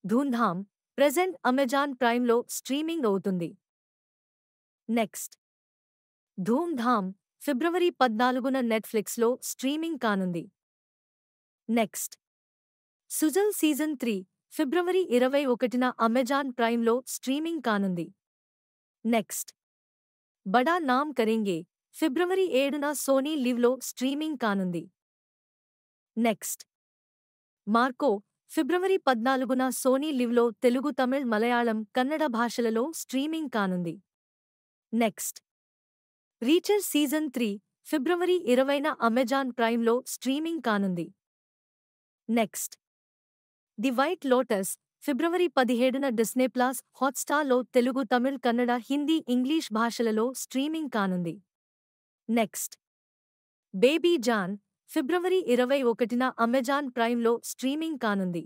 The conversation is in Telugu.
ధూమ్ధామ్ ప్రెజెంట్ అమెజాన్ ప్రైమ్లో స్ట్రీమింగ్ అవుతుంది. నెక్స్ట్ ధూమ్ధామ్ ఫిబ్రవరి 14న నెట్ఫ్లిక్స్లో స్ట్రీమింగ్ కానుంది. నెక్స్ట్ సుజల్ సీజన్ 3 ఫిబ్రవరి 21న అమెజాన్ ప్రైమ్లో స్ట్రీమింగ్ కానుంది. నెక్స్ట్ బడా నామ్ కరేంగే ఫిబ్రవరి 7న సోనీ లివ్లో స్ట్రీమింగ్ కానుంది. నెక్స్ట్ మార్కో ఫిబ్రవరి 14న సోనీ లివ్లో తెలుగు, తమిళ్, మలయాళం, కన్నడ భాషలలో స్ట్రీమింగ్ కానుంది. నెక్స్ట్ రీచర్ సీజన్ 3 ఫిబ్రవరి 20న అమెజాన్ ప్రైమ్లో స్ట్రీమింగ్ కానుంది. Next the White Lotus February 17న డిస్నీ ప్లస్ హాట్‌స్టార్లో తెలుగు, తమిళ్, కన్నడ, హిందీ, ఇంగ్లీష్ భాషలలో స్ట్రీమింగ్ కానుంది. నెక్స్ట్ బేబీ జాన్ ఫిబ్రవరి 21న అమెజాన్ ప్రైమ్లో స్ట్రీమింగ్ కానుంది.